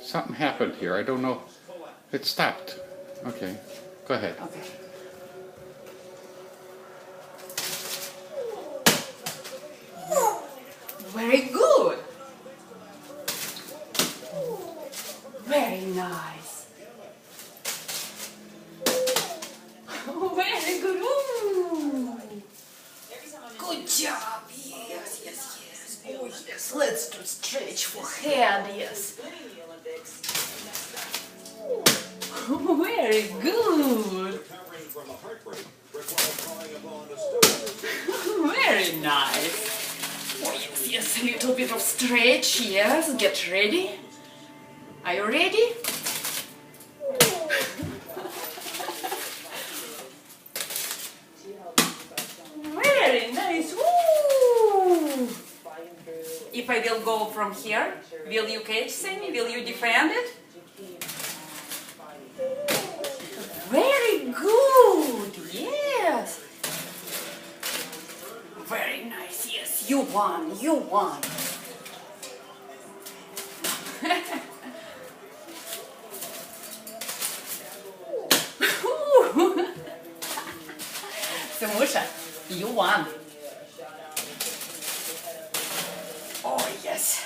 Something happened here. I don't know. It stopped. Okay. Go ahead. Okay. Very good. Very nice. Very good. Ooh. Good job. Yes, yes, yes. Oh, yes. Let's do stretch for hand. Yes. Very good. Very nice. Oh, yes, yes. A little bit of stretch. Yes. Get ready. Are you ready? Very nice. Woo! If I will go from here, will you catch Sammy? Will you defend it? Very good. Yes. Very nice. Yes, you won. You won. Samusha, you won. Oh, yes.